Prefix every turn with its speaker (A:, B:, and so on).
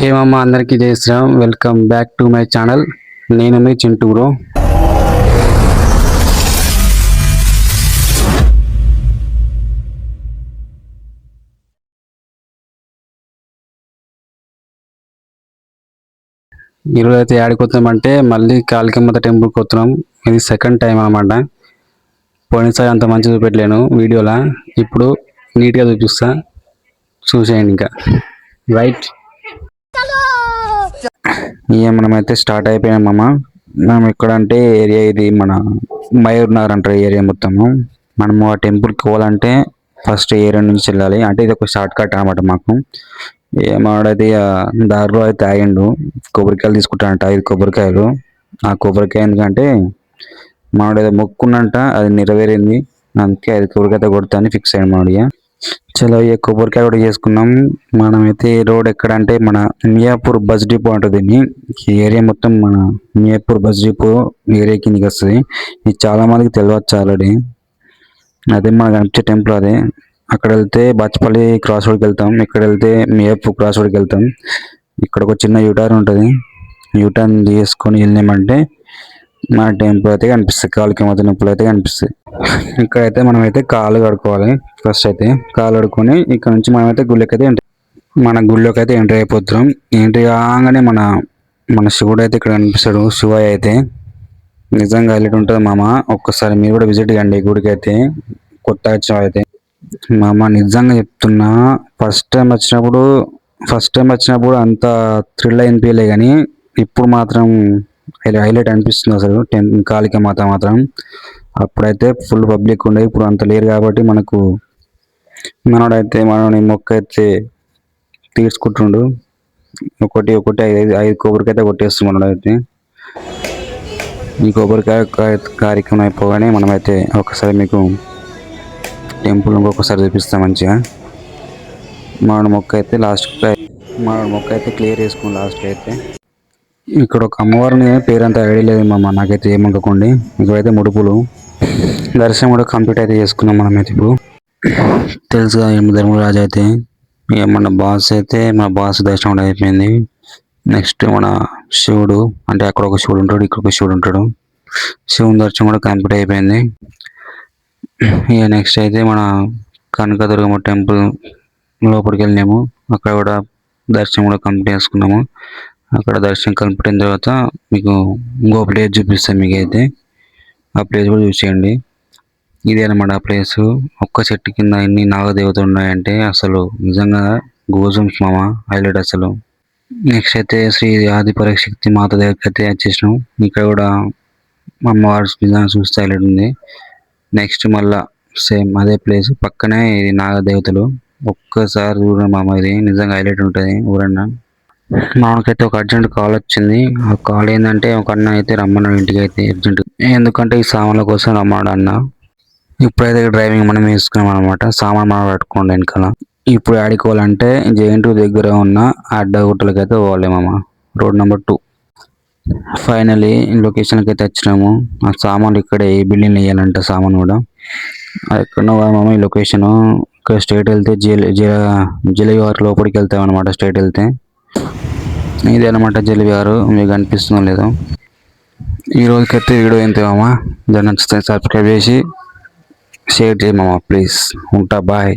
A: హే మామ, అందరికీ జై Shri Ram. Welcome back to my channel. నేను మీ చింటూ బ్రో. ఈరోజు అయితే యాడికి వస్తామంటే మళ్ళీ కాళికమ్మ టెంపుల్కి వస్తున్నాం. ఇది సెకండ్ టైం అన్నమాట. పోయినసారి అంత మంచిగా చూపెట్టలేను వీడియోలా, ఇప్పుడు నీట్గా చూపిస్తా, చూసేయండి. ఇంకా రైట్, మనమైతే స్టార్ట్ అయిపోయాం మామ. మనం ఎక్కడ అంటే ఏరియా ఇది మన మయూర్ నగర్ అంటారు ఏరియా మొత్తము. మనము ఆ టెంపుల్కి పోవాలంటే ఫస్ట్ ఏరియా నుంచి వెళ్ళాలి. అంటే ఇది ఒక షార్ట్ కట్ అనమాట మాకు. ఏమాడైతే దారిలో అయితే ఆగిండు, కొబ్బరికాయలు తీసుకుంటానంట 5 కొబ్బరికాయలు. ఆ కొబ్బరికాయ ఎందుకంటే మామిడేదో మొక్కున్నంట, అది నెరవేరింది. అందుకే 5 కొబ్బరికాయ కొడతా అని ఫిక్స్ అయ్యాడు మామిడిగా. చలో ఈ కొబ్బరికాయ కూడా చేసుకున్నాం. మనమైతే రోడ్ ఎక్కడ అంటే మన మియాపూర్ బస్ డిపో అంటుంది. ఈ ఏరియా మొత్తం మన మియాపూర్ బస్ డిపో ఏరియా కిందకి వస్తుంది. ఇది చాలా మందికి తెలియవచ్చు ఆల్రెడీ. అదే మనకు అనిపించే టెంపుల్ అదే. అక్కడ వెళ్తే బాచుపల్లి క్రాస్ రోడ్కి వెళ్తాం, ఇక్కడ వెళ్తే మియాపూర్ క్రాస్ రోడ్కి వెళ్తాం. ఇక్కడ ఒక చిన్న యూటర్న్ ఉంటుంది. యూటర్న్ చేసుకొని వెళ్ళామంటే మన టెంపుల్ అయితే కనిపిస్తుంది, కాళికమ్మ టెంపుల్ అయితే కనిపిస్తుంది. ఇక్కడైతే మనమైతే కాళ్ళు కడుక్కోవాలి. ఫస్ట్ అయితే కాళ్ళు కడుక్కొని ఇక్కడ నుంచి మనమైతే గుళ్ళోకి అయితే ఎంట్రీ అయిపోతున్నాం. ఎంట్రీ కాగానే మన మన శివుడు అయితే ఇక్కడ కనిపిస్తాడు, శివయ్య అయితే. నిజంగా హైలైట్ ఉంటుంది మామ. ఒక్కసారి మీరు కూడా విజిట్ కండి గుడికి అయితే, కొత్త వచ్చిన అయితే. మామ నిజంగా చెప్తున్నా, ఫస్ట్ టైం వచ్చినప్పుడు అంత థ్రిల్ అనిపించలే, కానీ ఇప్పుడు మాత్రం హైలైట్ అనిపిస్తుంది అసలు. కాళికమ్మ మాత్రం అప్పుడైతే ఫుల్ పబ్లిక్ ఉండే, ఇప్పుడు అంత లేరు కాబట్టి మనోడైతే మనని మొక్క అయితే తీర్చుకుంటుండు. ఒకటి 5 కొబ్బరికాయ అయితే కొట్టేస్తుంది మనోడైతే. ఈ కొబ్బరికాయ కార్యక్రమం అయిపోగానే మనమైతే ఒకసారి మీకు టెంపుల్ ఇంకొకసారి చూపిస్తాం మంచిగా. మామిడి మొక్క అయితే క్లియర్ చేసుకున్నాం లాస్ట్కి అయితే. ఇక్కడ ఒక అమ్మవారిని పేరంతా ఐడియా లేదు మామ, నాకైతే ఏమనుకోండి. ఇక్కడైతే ముడుపులు దర్శనం కూడా కంప్లీట్ అయితే చేసుకున్నాం మనమైతే. ఇప్పుడు తెలుసుగా ధర్మరాజు అయితే మన బాస్ దర్శనం కూడా అయిపోయింది. నెక్స్ట్ మన శివుడు, అంటే అక్కడ ఒక శివుడు ఉంటాడు, ఇక్కడ ఒక శివుడు ఉంటాడు. శివుని దర్శనం కూడా కంప్లీట్ అయిపోయింది. ఇక నెక్స్ట్ అయితే మన కనకదుర్గమ్మ టెంపుల్ లోపలికి వెళ్ళినాము. అక్కడ కూడా దర్శనం కూడా కంప్లీట్ చేసుకున్నాము. అక్కడ దర్శనం కంప్లీట్ అయిన తర్వాత మీకు ఇంకో ప్లేస్ చూపిస్తాను మీకు అయితే. ఆ ప్లేస్ కూడా చూసేయండి. ఇదే అనమాట ఆ ప్లేస్. ఒక్క చెట్టు కింద ఎన్ని నాగదేవతలు ఉన్నాయంటే అసలు నిజంగా గోజుమ్స్ మామ, హైలైట్ అసలు. నెక్స్ట్ అయితే శ్రీ ఆది పరాశక్తి మాత దగ్గరికి అయితే వచ్చేసినాం. ఇక్కడ కూడా అమ్మవారి నిజంగా చూస్తే హైలైట్ ఉంది. నెక్స్ట్ మళ్ళా సేమ్ అదే ప్లేస్ పక్కనే ఇది నాగదేవతలు. ఒక్కసారి చూడండి మామ, ఇది నిజంగా హైలైట్ ఉంటుంది ఊరన్నా. మనకైతే ఒక అర్జెంట్ కాల్ వచ్చింది. ఆ కాల్ ఏంటంటే ఒక అన్న అయితే రమ్మన్నాడు ఇంటికి అయితే అర్జెంట్. ఎందుకంటే ఈ సామాన్ల కోసం రమ్మన్నాడు అన్న. ఇప్పుడైతే డ్రైవింగ్ మనం వేసుకున్నాం అనమాట. సామాన్ మనం పట్టుకోండి వెనకాల. ఇప్పుడు ఆడుకోవాలంటే జేఎన్టీ దగ్గర ఉన్న అడ్డగుట్టలకి అయితే పోవాలి మామ, రోడ్ నెంబర్ 2. ఫైనలీ లొకేషన్కి అయితే వచ్చినాము. ఆ సామాన్లు ఇక్కడ ఏ బిల్డింగ్ వేయాలంటే సామాన్ కూడా ఎక్కడ మామ ఈ లొకేషన్. ఇక్కడ స్ట్రైట్ వెళ్తే జలవిహార్ లోపలికి వెళ్తాం అనమాట. స్ట్రైట్ వెళ్తే ఇదే అనమాట జలవిహార్. మీకు అనిపిస్తుందో లేదో. ఈ రోజుకైతే వీడియో ఎంత మామ, దాన్ని నచ్చితే సబ్స్క్రైబ్ చేసి షేర్ చేయి మామ ప్లీజ్. ఉంటా, బాయ్.